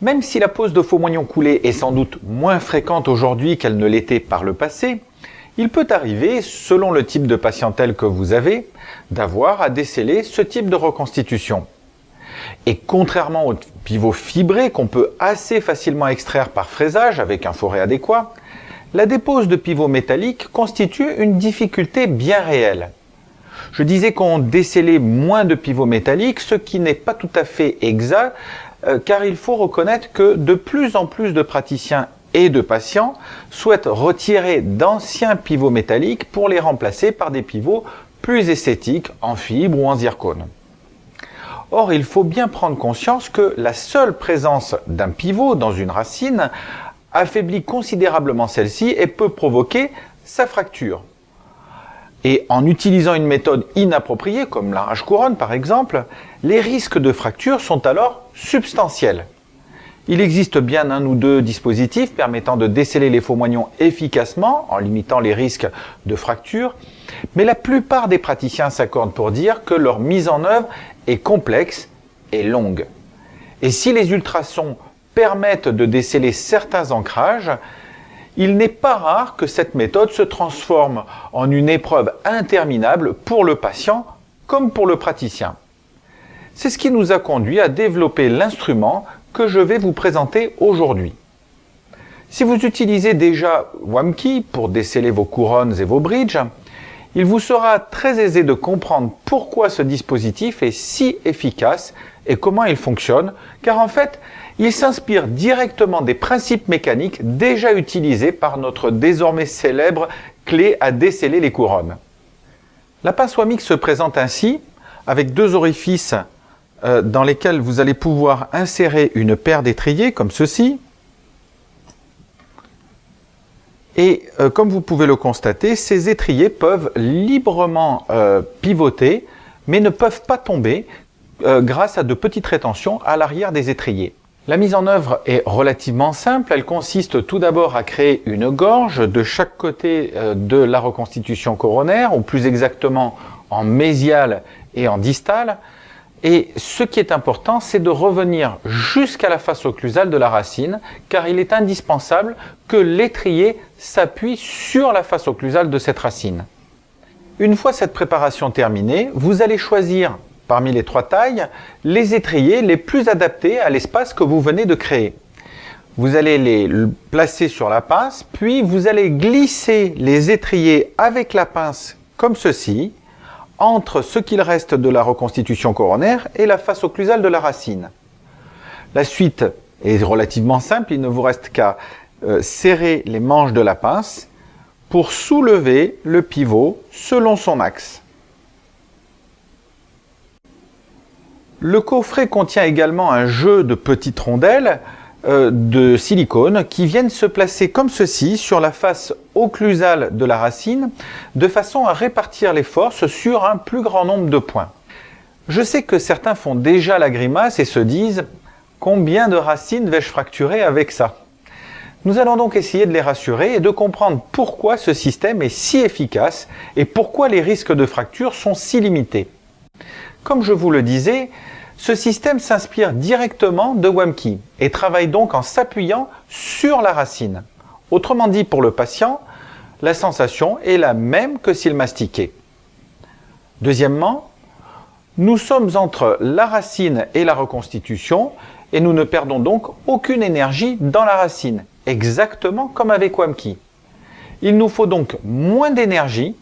Même si la pose de faux moignons coulés est sans doute moins fréquente aujourd'hui qu'elle ne l'était par le passé, il peut arriver, selon le type de patientèle que vous avez, d'avoir à déceler ce type de reconstitution. Et contrairement aux pivots fibrés qu'on peut assez facilement extraire par fraisage avec un forêt adéquat, la dépose de pivots métalliques constitue une difficulté bien réelle. Je disais qu'on décelait moins de pivots métalliques, ce qui n'est pas tout à fait exact, car il faut reconnaître que de plus en plus de praticiens et de patients souhaitent retirer d'anciens pivots métalliques pour les remplacer par des pivots plus esthétiques en fibre ou en zircone. Or, il faut bien prendre conscience que la seule présence d'un pivot dans une racine affaiblit considérablement celle-ci et peut provoquer sa fracture. Et en utilisant une méthode inappropriée, comme l'arrache-couronne par exemple, les risques de fracture sont alors substantiels. Il existe bien un ou deux dispositifs permettant de déceler les faux moignons efficacement en limitant les risques de fracture, mais la plupart des praticiens s'accordent pour dire que leur mise en œuvre est complexe et longue. Et si les ultrasons permettent de déceler certains ancrages, il n'est pas rare que cette méthode se transforme en une épreuve interminable pour le patient comme pour le praticien. C'est ce qui nous a conduit à développer l'instrument que je vais vous présenter aujourd'hui. Si vous utilisez déjà Wamkey pour déceler vos couronnes et vos bridges, il vous sera très aisé de comprendre pourquoi ce dispositif est si efficace et comment il fonctionne, car en fait, il s'inspire directement des principes mécaniques déjà utilisés par notre désormais célèbre clé à déceler les couronnes. La pince Wamix se présente ainsi, avec deux orifices dans lesquels vous allez pouvoir insérer une paire d'étriers comme ceci. Et comme vous pouvez le constater, ces étriers peuvent librement pivoter, mais ne peuvent pas tomber grâce à de petites rétentions à l'arrière des étriers. La mise en œuvre est relativement simple. Elle consiste tout d'abord à créer une gorge de chaque côté de la reconstitution coronaire, ou plus exactement en mésiale et en distale. Et ce qui est important, c'est de revenir jusqu'à la face occlusale de la racine, car il est indispensable que l'étrier s'appuie sur la face occlusale de cette racine. Une fois cette préparation terminée, vous allez choisir parmi les trois tailles les étriers les plus adaptés à l'espace que vous venez de créer. Vous allez les placer sur la pince, puis vous allez glisser les étriers avec la pince comme ceci, entre ce qu'il reste de la reconstitution coronaire et la face occlusale de la racine. La suite est relativement simple, il ne vous reste qu'à serrer les manches de la pince pour soulever le pivot selon son axe. Le coffret contient également un jeu de petites rondelles de silicone qui viennent se placer comme ceci sur la face occlusale de la racine de façon à répartir les forces sur un plus grand nombre de points. Je sais que certains font déjà la grimace et se disent « Combien de racines vais-je fracturer avec ça ?» Nous allons donc essayer de les rassurer et de comprendre pourquoi ce système est si efficace et pourquoi les risques de fracture sont si limités. Comme je vous le disais, ce système s'inspire directement de Wamkey et travaille donc en s'appuyant sur la racine. Autrement dit, pour le patient, la sensation est la même que s'il mastiquait. Deuxièmement, nous sommes entre la racine et la reconstitution et nous ne perdons donc aucune énergie dans la racine, exactement comme avec Wamkey. Il nous faut donc moins d'énergie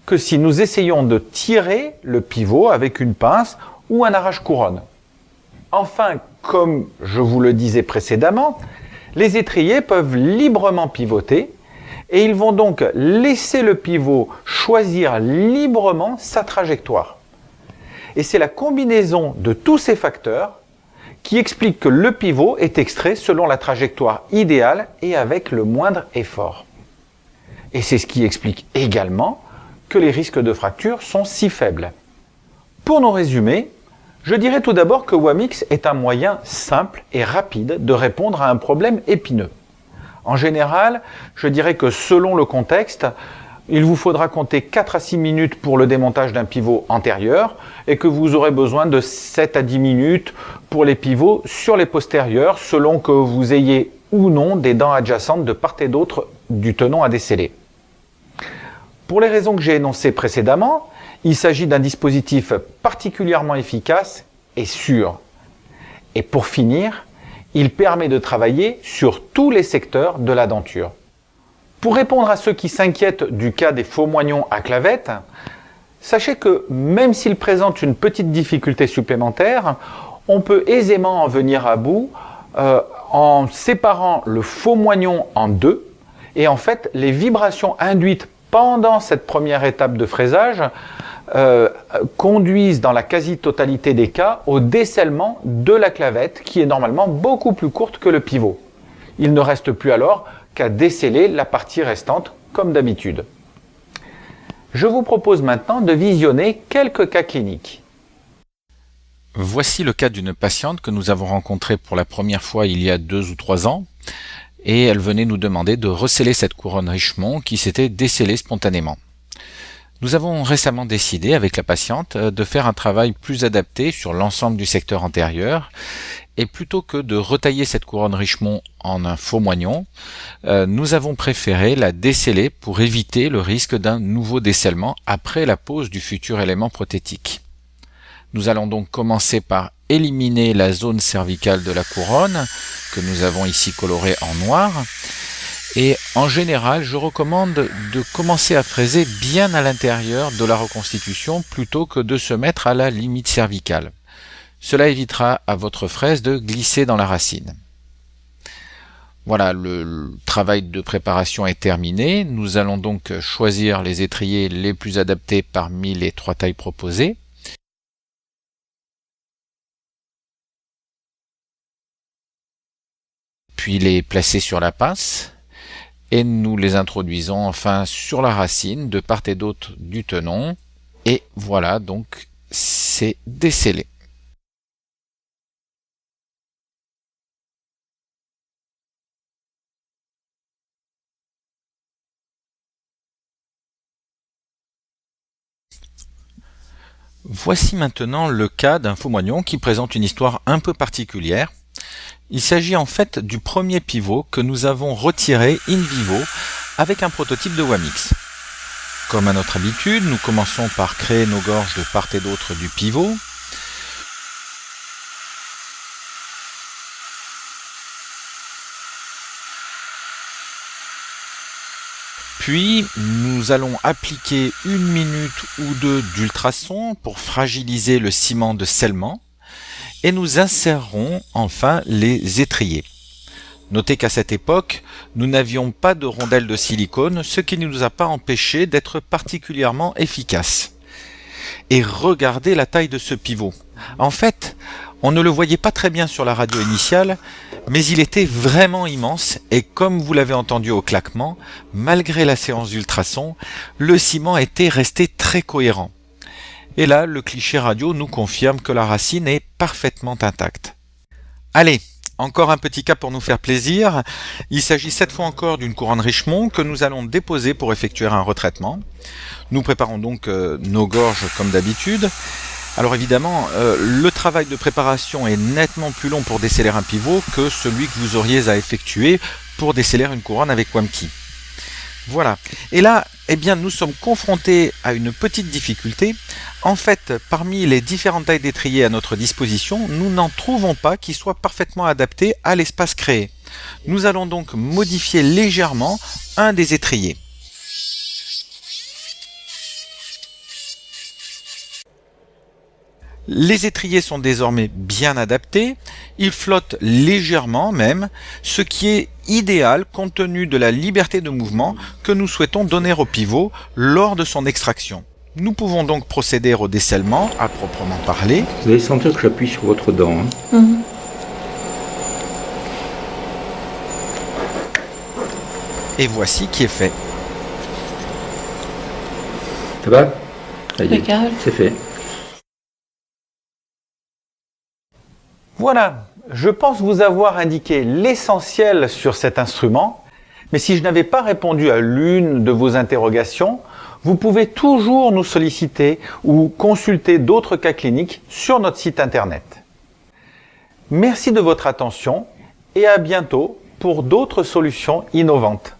que si nous essayons de tirer le pivot avec une pince ou un arrache-couronne. Enfin, comme je vous le disais précédemment, les étriers peuvent librement pivoter et ils vont donc laisser le pivot choisir librement sa trajectoire. Et c'est la combinaison de tous ces facteurs qui explique que le pivot est extrait selon la trajectoire idéale et avec le moindre effort. Et c'est ce qui explique également que les risques de fracture sont si faibles. Pour nous résumer, je dirais tout d'abord que Wamix est un moyen simple et rapide de répondre à un problème épineux. En général, je dirais que selon le contexte, il vous faudra compter 4 à 6 minutes pour le démontage d'un pivot antérieur et que vous aurez besoin de 7 à 10 minutes pour les pivots sur les postérieurs selon que vous ayez ou non des dents adjacentes de part et d'autre du tenon à desceller. Pour les raisons que j'ai énoncées précédemment, il s'agit d'un dispositif particulièrement efficace et sûr. Et pour finir, il permet de travailler sur tous les secteurs de la denture. Pour répondre à ceux qui s'inquiètent du cas des faux moignons à clavette, sachez que même s'ils présentent une petite difficulté supplémentaire, on peut aisément en venir à bout en séparant le faux moignon en deux. Et en fait, les vibrations induites pendant cette première étape de fraisage conduisent dans la quasi-totalité des cas au descellement de la clavette qui est normalement beaucoup plus courte que le pivot. Il ne reste plus alors qu'à desceller la partie restante comme d'habitude. Je vous propose maintenant de visionner quelques cas cliniques. Voici le cas d'une patiente que nous avons rencontrée pour la première fois il y a 2 ou 3 ans et elle venait nous demander de resceller cette couronne Richemont qui s'était descellée spontanément. Nous avons récemment décidé avec la patiente de faire un travail plus adapté sur l'ensemble du secteur antérieur et plutôt que de retailler cette couronne Richemont en un faux moignon, nous avons préféré la desceller pour éviter le risque d'un nouveau descellement après la pose du futur élément prothétique. Nous allons donc commencer par éliminer la zone cervicale de la couronne, que nous avons ici colorée en noir. Et en général, je recommande de commencer à fraiser bien à l'intérieur de la reconstitution plutôt que de se mettre à la limite cervicale. Cela évitera à votre fraise de glisser dans la racine. Voilà, le travail de préparation est terminé. Nous allons donc choisir les étriers les plus adaptés parmi les 3 tailles proposées. Puis les placer sur la pince et nous les introduisons enfin sur la racine de part et d'autre du tenon et voilà, donc c'est descellé. Voici maintenant le cas d'un faux moignon qui présente une histoire un peu particulière. Il s'agit en fait du premier pivot que nous avons retiré in vivo avec un prototype de Wamix. Comme à notre habitude, nous commençons par créer nos gorges de part et d'autre du pivot. Puis, nous allons appliquer 1 minute ou 2 d'ultrasons pour fragiliser le ciment de scellement. Et nous insérerons enfin les étriers. Notez qu'à cette époque, nous n'avions pas de rondelles de silicone, ce qui ne nous a pas empêché d'être particulièrement efficaces. Et regardez la taille de ce pivot. En fait, on ne le voyait pas très bien sur la radio initiale, mais il était vraiment immense et comme vous l'avez entendu au claquement, malgré la séance d'ultrasons, le ciment était resté très cohérent. Et là, le cliché radio nous confirme que la racine est parfaitement intacte. Allez, encore un petit cas pour nous faire plaisir. Il s'agit cette fois encore d'une couronne Richemont que nous allons déposer pour effectuer un retraitement. Nous préparons donc nos gorges comme d'habitude. Alors évidemment, le travail de préparation est nettement plus long pour desceller un pivot que celui que vous auriez à effectuer pour desceller une couronne avec Wamki. Voilà. Et là, eh bien, nous sommes confrontés à une petite difficulté. En fait, parmi les différentes tailles d'étriers à notre disposition, nous n'en trouvons pas qui soient parfaitement adaptés à l'espace créé. Nous allons donc modifier légèrement un des étriers. Les étriers sont désormais bien adaptés, ils flottent légèrement même, ce qui est idéal compte tenu de la liberté de mouvement que nous souhaitons donner au pivot lors de son extraction. Nous pouvons donc procéder au descellement à proprement parler. Vous allez sentir que j'appuie sur votre dent. Hein. Et voici qui est fait. Ça va? C'est fait. Voilà, je pense vous avoir indiqué l'essentiel sur cet instrument, mais si je n'avais pas répondu à l'une de vos interrogations, vous pouvez toujours nous solliciter ou consulter d'autres cas cliniques sur notre site internet. Merci de votre attention et à bientôt pour d'autres solutions innovantes.